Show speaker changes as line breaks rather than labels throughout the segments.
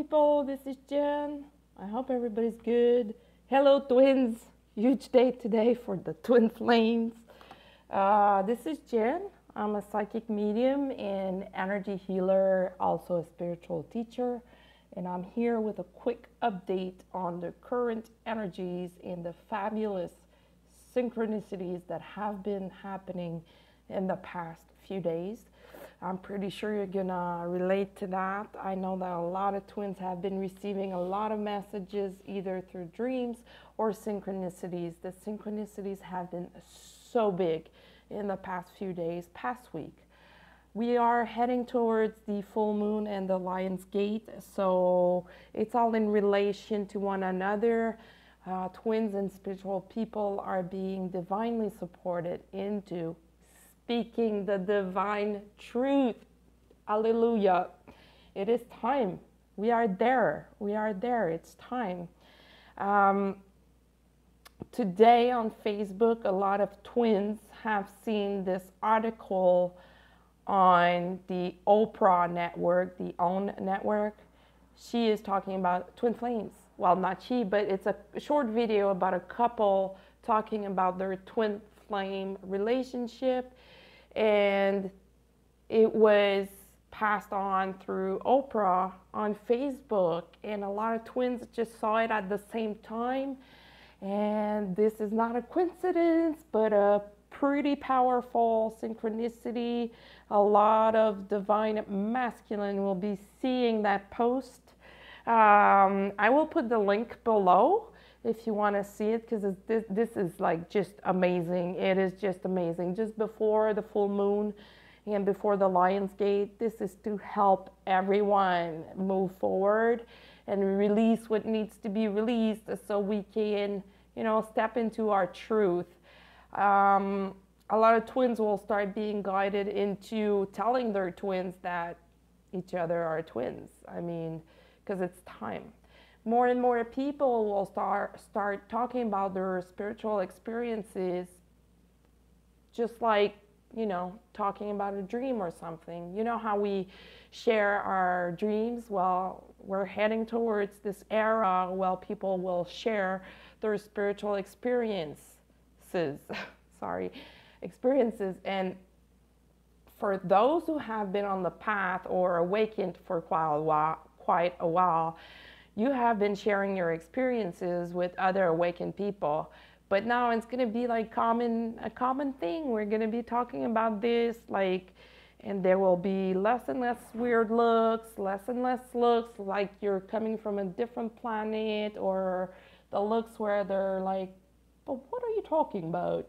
people, this is Jen. I hope everybody's good. Hello twins, huge day today for the twin flames. This is Jen. I'm a psychic medium and energy healer, also a spiritual teacher, and I'm here with a quick update on the current energies and the fabulous synchronicities that have been happening in the past few days. I'm pretty sure you're gonna relate to that. I know that a lot of twins have been receiving a lot of messages either through dreams or synchronicities. The synchronicities have been so big in the past few days, past week. We are heading towards the full moon and the Lion's Gate, so it's all in relation to one another. Twins and spiritual people are being divinely supported into speaking the divine truth. Hallelujah. It is time. We are there. We are there. It's time. Today on Facebook, a lot of twins have seen this article on the Oprah network, the OWN network. She is talking about twin flames. Well, not she, but it's a short video about a couple talking about their twin flame relationship. And it was passed on through Oprah on Facebook, and a lot of twins just saw it at the same time. And this is not a coincidence, but a pretty powerful synchronicity. A lot of divine masculine will be seeing that post. I will put the link below if you want to see it, because this is like just amazing. It is just amazing. Just before the full moon and before the Lion's Gate, this is to help everyone move forward and release what needs to be released so we can, step into our truth. A lot of twins will start being guided into telling their twins that each other are twins. I mean, because it's time. More and more people will start talking about their spiritual experiences, just like, talking about a dream or something. You know how we share our dreams? Well, we're heading towards this era where people will share their spiritual experiences. Experiences. And for those who have been on the path or awakened for quite a while, you have been sharing your experiences with other awakened people, but now it's going to be like a common thing. We're going to be talking about this, and there will be less and less weird looks, less and less looks like you're coming from a different planet, or the looks where they're like, but what are you talking about?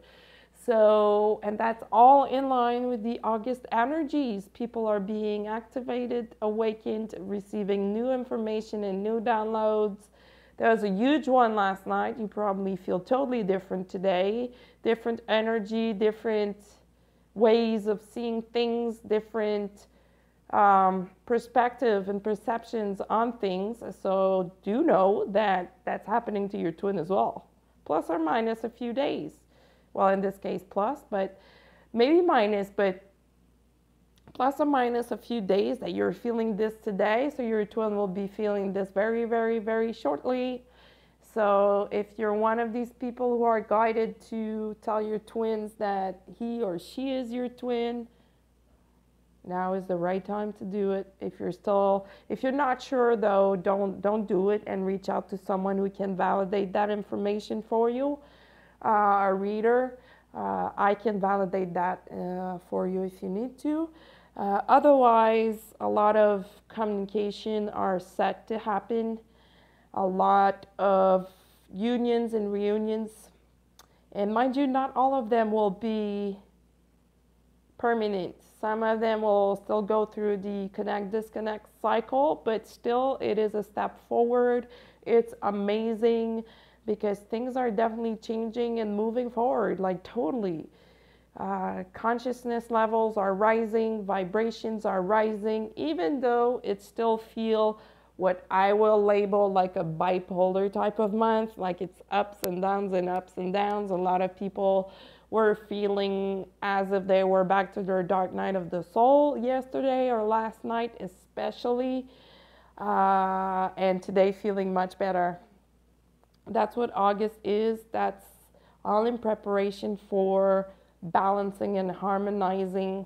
So, and that's all in line with the August energies. People are being activated, awakened, receiving new information and new downloads. There was a huge one last night. You probably feel totally different today. Different energy, different ways of seeing things, different perspective and perceptions on things. So do know that that's happening to your twin as well. Plus or minus a few days. Well, in this case, plus, but maybe minus, but plus or minus a few days that you're feeling this today. So your twin will be feeling this very, very, very shortly. So if you're one of these people who are guided to tell your twins that he or she is your twin, now is the right time to do it. If you're not sure though, don't do it, and reach out to someone who can validate that information for you. A reader, I can validate that for you if you need to. Otherwise, a lot of communication are set to happen. A lot of unions and reunions. And mind you, not all of them will be permanent. Some of them will still go through the connect-disconnect cycle, but still it is a step forward. It's amazing, because things are definitely changing and moving forward, like totally. Consciousness levels are rising, vibrations are rising, even though it still feel what I will label like a bipolar type of month, like it's ups and downs and ups and downs. A lot of people were feeling as if they were back to their dark night of the soul yesterday or last night especially. and today feeling much better. That's what August is. That's all in preparation for balancing and harmonizing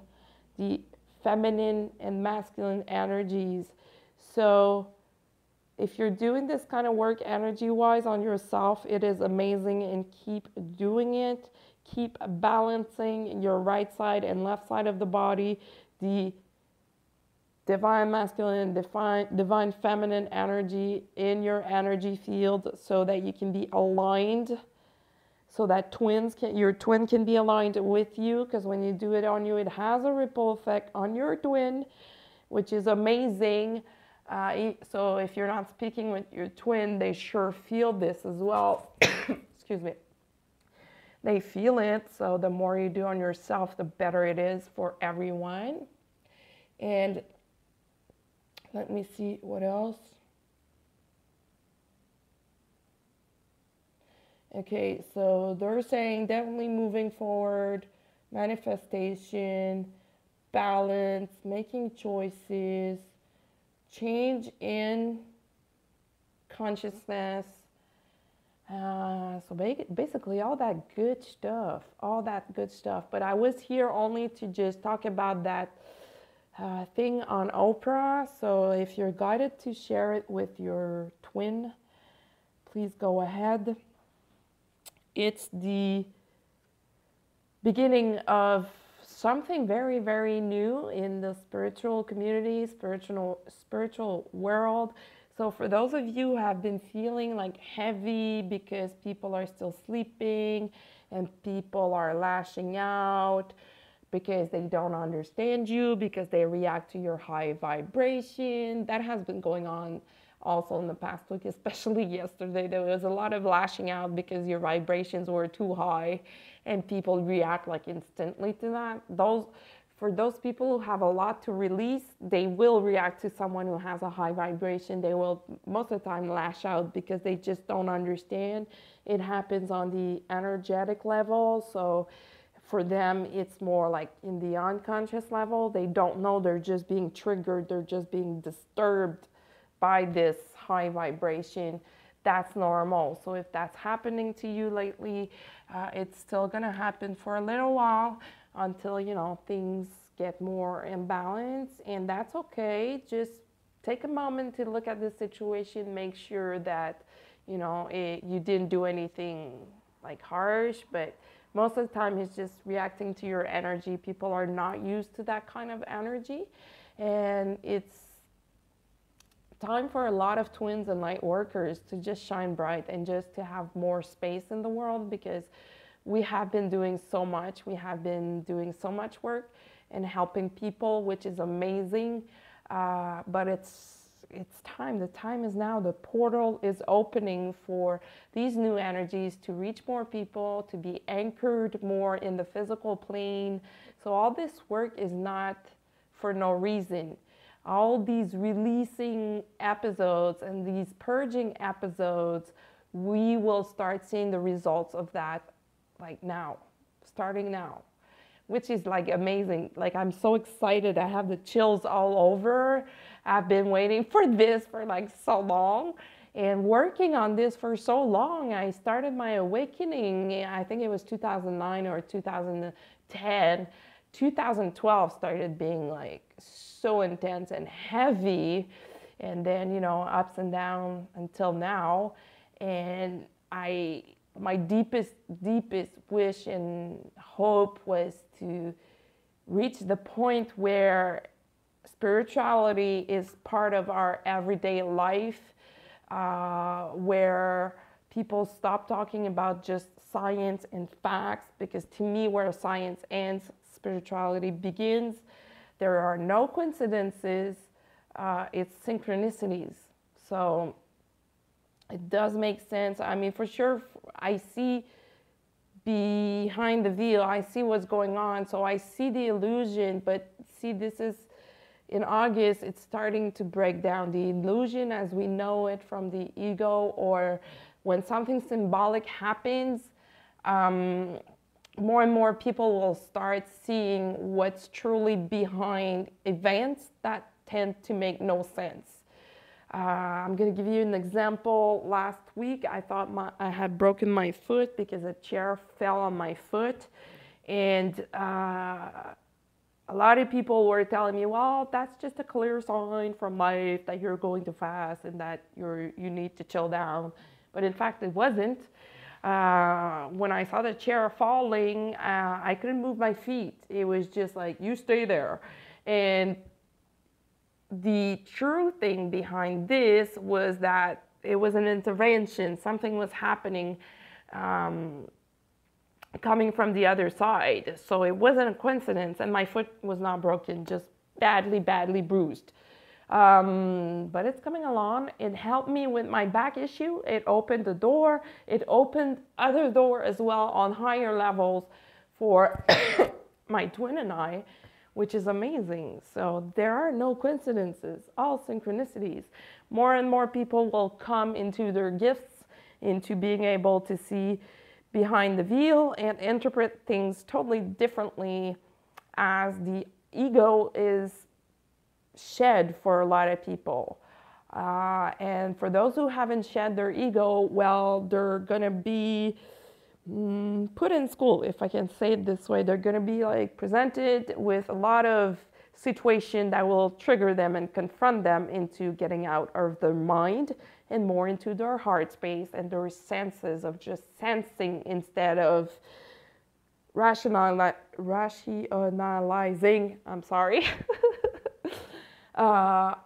the feminine and masculine energies. So if you're doing this kind of work energy wise on yourself, it is amazing, and keep doing it. Keep balancing your right side and left side of the body, the divine masculine and divine feminine energy in your energy field, so that you can be aligned, so that your twin can be aligned with you, because when you do it on you, it has a ripple effect on your twin, which is amazing. So if you're not speaking with your twin, they sure feel this as well. Excuse me. They feel it. So the more you do on yourself, the better it is for everyone. And let me see what else. Okay, so they're saying definitely moving forward, manifestation, balance, making choices, change in consciousness. So basically all that good stuff, But I was here only to just talk about that thing on Oprah. So if you're guided to share it with your twin, please go ahead. It's the beginning of something very, very new in the spiritual community, spiritual world. So for those of you who have been feeling like heavy because people are still sleeping and people are lashing out because they don't understand you, because they react to your high vibration, that has been going on also in the past week, especially yesterday. There was a lot of lashing out because your vibrations were too high and people react like instantly to that. For those people who have a lot to release, they will react to someone who has a high vibration. They will most of the time lash out because they just don't understand. It happens on the energetic level. So for them, it's more like in the unconscious level. They don't know, they're just being triggered. They're just being disturbed by this high vibration. That's normal. So if that's happening to you lately, it's still gonna happen for a little while until, things get more in balance, and that's okay. Just take a moment to look at the situation, make sure that, you didn't do anything like harsh, but most of the time it's just reacting to your energy. People are not used to that kind of energy, and it's time for a lot of twins and light workers to just shine bright and just to have more space in the world, because we have been doing so much. We have been doing so much work and helping people, which is amazing. But it's time. The time is now. The portal is opening for these new energies to reach more people, to be anchored more in the physical plane. So all this work is not for no reason. All these releasing episodes and these purging episodes, we will start seeing the results of that like now, starting now, which is like amazing. Like, I'm so excited. I have the chills all over. I've been waiting for this for like so long and working on this for so long. I started my awakening, I think it was 2009 or 2010. 2012 started being like so intense and heavy, and then ups and downs until now. And my deepest wish and hope was to reach the point where spirituality is part of our everyday life, where people stop talking about just science and facts, because to me, where science ends, spirituality begins. There are no coincidences, it's synchronicities. So it does make sense. I mean, for sure, I see behind the veil, I see what's going on. So I see the illusion, but see, this is in August, it's starting to break down the illusion as we know it from the ego, or when something symbolic happens, more and more people will start seeing what's truly behind events that tend to make no sense. I'm going to give you an example. Last week, I thought I had broken my foot because a chair fell on my foot. And a lot of people were telling me, well, that's just a clear sign from life that you're going to fast and that you need to chill down. But in fact, it wasn't. When I saw the chair falling, I couldn't move my feet. It was just like, you stay there. And the true thing behind this was that it was an intervention. Something was happening coming from the other side. So it wasn't a coincidence, and my foot was not broken, just badly, badly bruised. But it's coming along. It helped me with my back issue. It opened the door. It opened other door as well on higher levels for my twin and I, which is amazing. So there are no coincidences, all synchronicities. More and more people will come into their gifts, into being able to see behind the veil and interpret things totally differently as the ego is shed for a lot of people. And for those who haven't shed their ego, well, they're gonna be put in school, if I can say it this way. They're gonna be like presented with a lot of situation that will trigger them and confront them into getting out of their mind and more into their heart space and their senses of just sensing instead of rationalizing,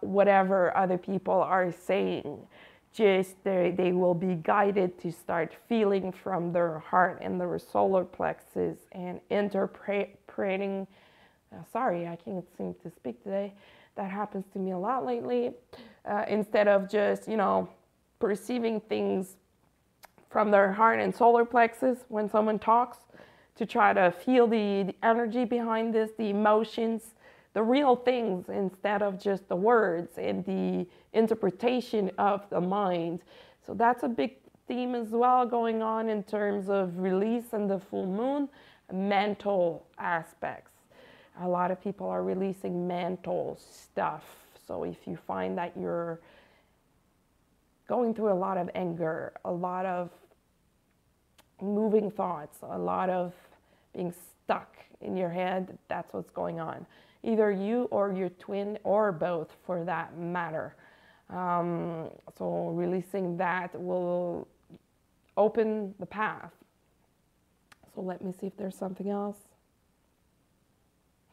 whatever other people are saying. Just they will be guided to start feeling from their heart and their solar plexus and interpreting. Sorry, I can't seem to speak today. That happens to me a lot lately. Instead of just, perceiving things from their heart and solar plexus when someone talks, to try to feel the energy behind this, the emotions, the real things, instead of just the words and the interpretation of the mind. So that's a big theme as well going on in terms of release and the full moon, mental aspects. A lot of people are releasing mental stuff. So if you find that you're going through a lot of anger, a lot of moving thoughts, a lot of being stuck in your head, that's what's going on. Either you or your twin, or both for that matter. So releasing that will open the path. So let me see if there's something else.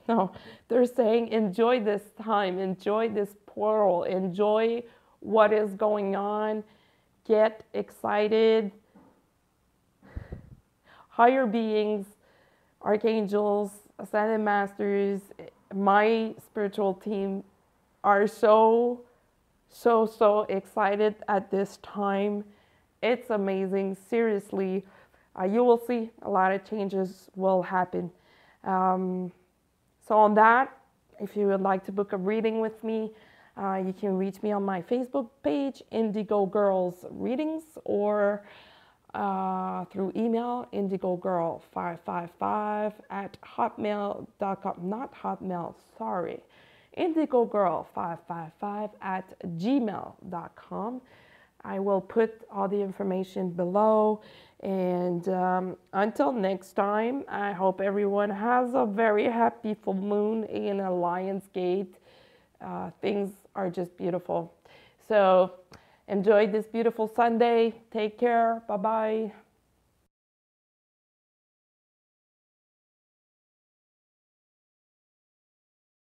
No, they're saying enjoy this time, enjoy this portal, enjoy what is going on, get excited. Higher beings, archangels, ascended masters, my spiritual team are so excited at this time. It's amazing, seriously. You will see a lot of changes will happen. So on that, if you would like to book a reading with me, you can reach me on my Facebook page, Indigo Girls Readings, or through email, indigogirl555@hotmail.com. Not Hotmail, sorry. indigogirl555@gmail.com. I will put all the information below. And until next time, I hope everyone has a very happy full moon in a Lion's Gate. Things are just beautiful. So enjoy this beautiful Sunday. Take care. Bye-bye.